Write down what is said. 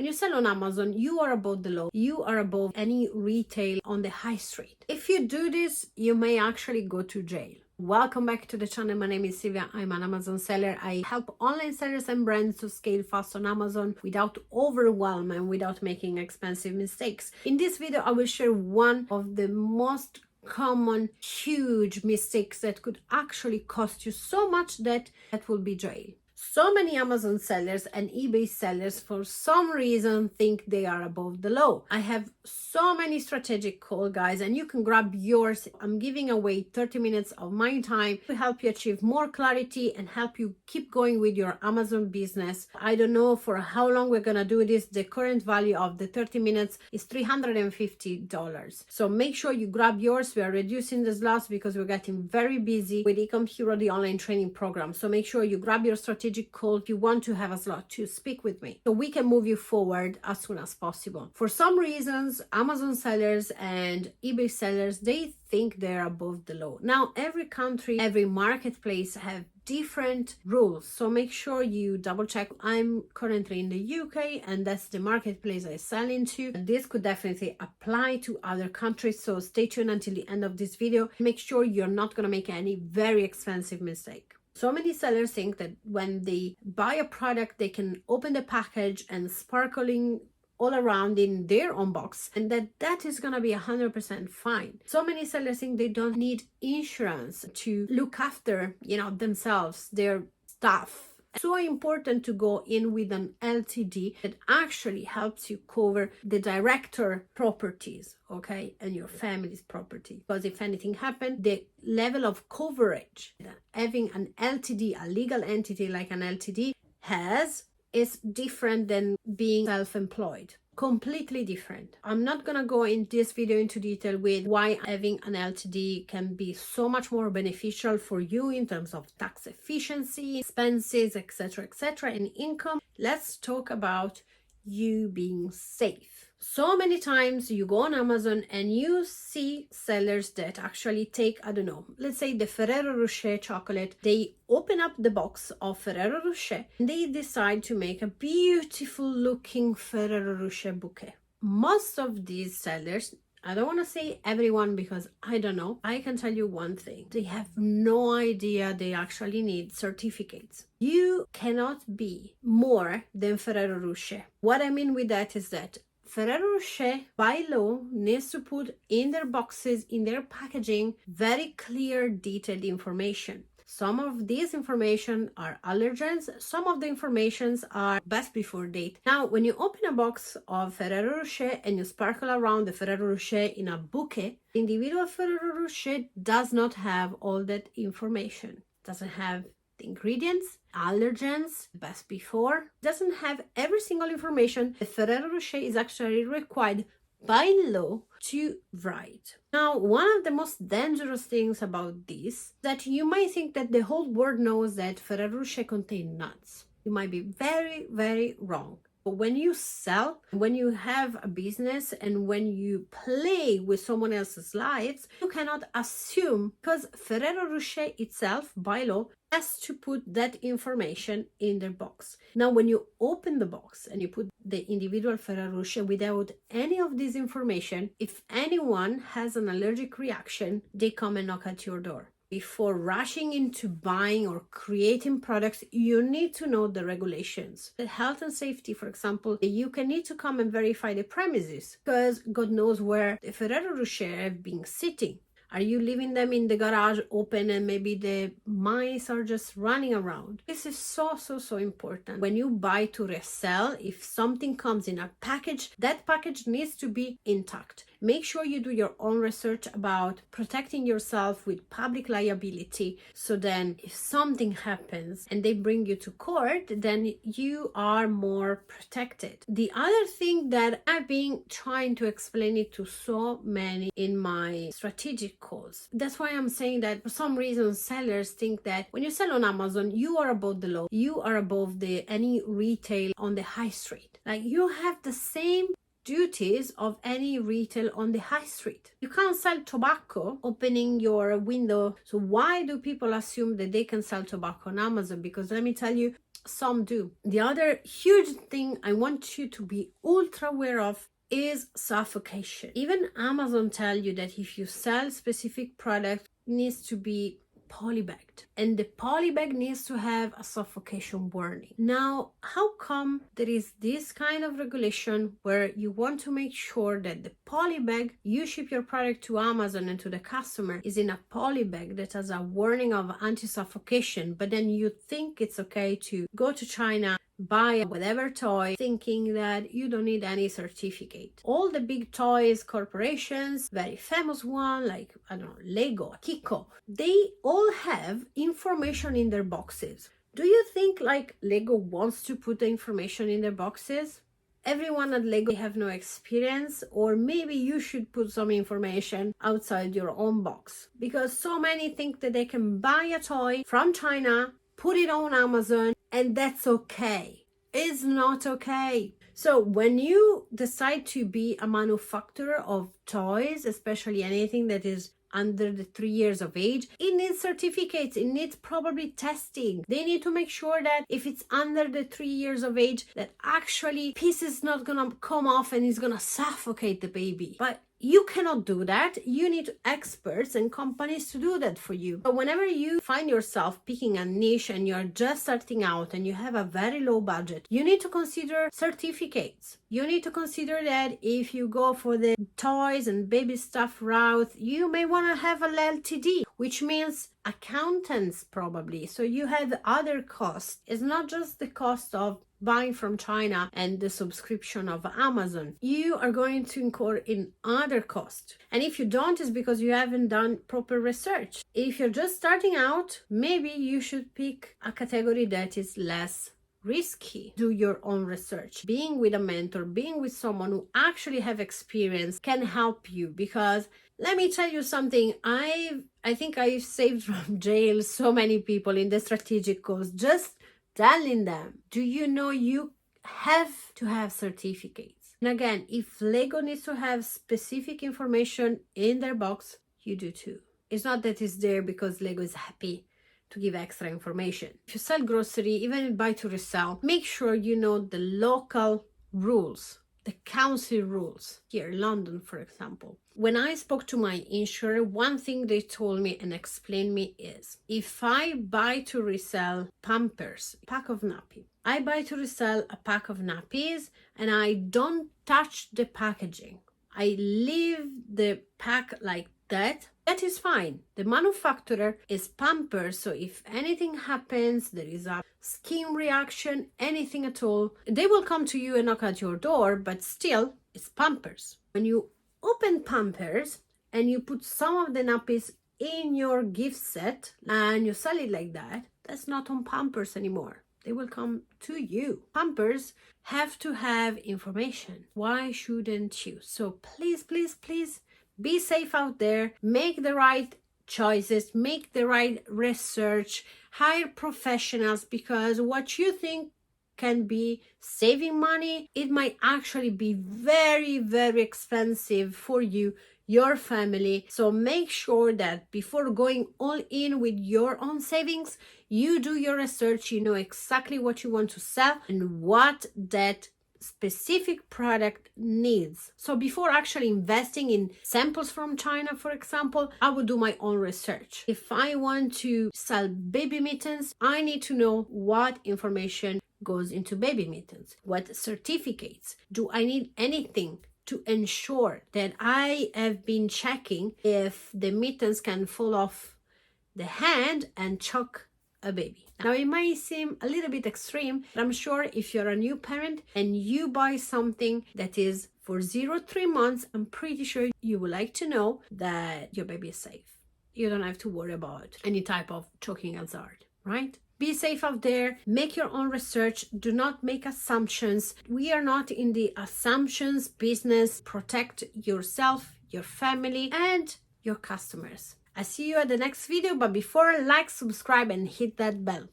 When you sell on Amazon, you are above the law. You are above any retail on the high street. If you do this, you may actually go to jail. Welcome back to the channel. My name is Silvia. I'm an Amazon seller. I help online sellers and brands to scale fast on Amazon without overwhelm and without making expensive mistakes. In this video, I will share one of the most common huge mistakes that could actually cost you so much that will be jail. So many Amazon sellers and eBay sellers for some reason think they are above the law. I have so many strategic calls, guys, and you can grab yours. I'm giving away 30 minutes of my time to help you achieve more clarity and help you keep going with your Amazon business. I don't know for how long we're gonna do this. The current value of the 30 minutes is $350. So make sure you grab yours. We are reducing the slots because we're getting very busy with Ecom Hero, the online training program. So make sure you grab your strategic call if you want to have a slot to speak with me so we can move you forward as soon as possible. For some reasons, Amazon sellers and eBay sellers, they think they're above the law. Now, every country, every marketplace have different rules, so make sure you double check. I'm currently in the UK and that's the marketplace I sell into. This could definitely apply to other countries, so stay tuned until the end of this video. Make sure you're not going to make any very expensive mistake. So many sellers think that when they buy a product, they can open the package and sparkling all around in their own box and that is going to be 100% fine. So many sellers think they don't need insurance to look after, themselves, their stuff. So important to go in with an LTD that actually helps you cover the director properties, okay, and your family's property. Because if anything happened, the level of coverage that having an LTD, a legal entity like an LTD is different than being self-employed. Completely different. I'm not gonna go in this video into detail with why having an LTD can be so much more beneficial for you in terms of tax efficiency, expenses, etc., and income. Let's talk about you being safe. So many times you go on Amazon and you see sellers that actually take, I don't know, let's say the Ferrero Rocher chocolate. They open up the box of Ferrero Rocher and they decide to make a beautiful looking Ferrero Rocher bouquet. Most of these sellers, I don't want to say everyone because I don't know. I can tell you one thing. They have no idea they actually need certificates. You cannot be more than Ferrero Rocher. What I mean with that is that Ferrero Rocher, by law, needs to put in their boxes, in their packaging, very clear, detailed information. Some of these information are allergens, some of the informations are best before date. Now, when you open a box of Ferrero Rocher and you sparkle around the Ferrero Rocher in a bouquet, individual Ferrero Rocher does not have all that information. Doesn't have the ingredients, allergens, best before, doesn't have every single information the Ferrero Rocher is actually required by law to write. Now, one of the most dangerous things about this that you might think that the whole world knows that Ferrero Rocher contains nuts. You might be very, very wrong. But when you sell, when you have a business, and when you play with someone else's lives, you cannot assume, because Ferrero Rocher itself, by law, has to put that information in their box. Now, when you open the box and you put the individual Ferrero Rocher without any of this information, if anyone has an allergic reaction, they come and knock at your door. Before rushing into buying or creating products, you need to know the regulations. The health and safety, for example, you can need to come and verify the premises because God knows where the Ferrero Rocher have been sitting. Are you leaving them in the garage open and maybe the mice are just running around? This is so important. When you buy to resell, if something comes in a package, that package needs to be intact. Make sure you do your own research about protecting yourself with public liability. So then if something happens and they bring you to court, then you are more protected. The other thing that I've been trying to explain it to so many in my strategic calls. That's why I'm saying that for some reason sellers think that when you sell on Amazon, you are above the law. You are above any retail on the high street. Like you have the same duties of any retail on the high street. You can't sell tobacco opening your window. So why do people assume that they can sell tobacco on Amazon? Because let me tell you, some do. The other huge thing I want you to be ultra aware of is suffocation. Even Amazon tell you that if you sell specific product, it needs to be polybagged, and the polybag needs to have a suffocation warning. Now, how come there is this kind of regulation where you want to make sure that the polybag you ship your product to Amazon and to the customer is in a polybag that has a warning of anti-suffocation, but then you think it's okay to go to China, buy whatever toy, thinking that you don't need any certificate. All the big toys corporations, very famous one like, I don't know, Lego, Kiko, they all have information in their boxes. Do you think like Lego wants to put the information in their boxes? Everyone at Lego have no experience, or maybe you should put some information outside your own box, because so many think that they can buy a toy from China, put it on Amazon, and that's okay. It's not okay. So when you decide to be a manufacturer of toys, especially anything that is under the 3 years of age, it needs certificates, it needs probably testing. They need to make sure that if it's under the 3 years of age, that actually piece is not gonna come off and it's gonna suffocate the baby. But you cannot do that. You need experts and companies to do that for you. But whenever you find yourself picking a niche and you're just starting out and you have a very low budget, you need to consider certificates. You need to consider that if you go for the toys and baby stuff route, you may want to have a LTD, which means accountants probably. So you have other costs. It's not just the cost of buying from China and the subscription of Amazon. You are going to incur in other costs. And if you don't, it's because you haven't done proper research. If you're just starting out, maybe you should pick a category that is less risky. Do your own research. Being with a mentor, being with someone who actually have experience can help you, because let me tell you something, I think I've saved from jail so many people in the strategic course, just telling them, do you know you have to have certificates? And again, if Lego needs to have specific information in their box, you do too. It's not that it's there because Lego is happy to give extra information. If you sell grocery, even buy to resell, make sure you know the local rules, the council rules. Here in London, for example. When I spoke to my insurer, one thing they told me and explained me is, if I buy to resell Pampers, pack of nappy, I buy to resell a pack of nappies and I don't touch the packaging, I leave the pack like that, that is fine. The manufacturer is Pampers, so if anything happens, there is a skin reaction, anything at all, they will come to you and knock at your door, but still, it's Pampers. When you open Pampers and you put some of the nappies in your gift set and you sell it like that, that's not on Pampers anymore. They will come to you. Pampers have to have information. Why shouldn't you? So please, please, please, be safe out there, make the right choices, make the right research, hire professionals, because what you think can be saving money, it might actually be very, very expensive for you, your family. So make sure that before going all in with your own savings, you do your research, you know exactly what you want to sell and what that specific product needs. So before actually investing in samples from China, for example, I would do my own research. If I want to sell baby mittens, I need to know what information goes into baby mittens, what certificates. Do I need anything to ensure that I have been checking if the mittens can fall off the hand and choke a baby? Now, it might seem a little bit extreme, but I'm sure if you're a new parent and you buy something that is for 0-3 months, I'm pretty sure you would like to know that your baby is safe. You don't have to worry about any type of choking hazard, right? Be safe out there, make your own research, do not make assumptions. We are not in the assumptions business. Protect yourself, your family, and your customers. I see you at the next video, but before, like, subscribe, and hit that bell.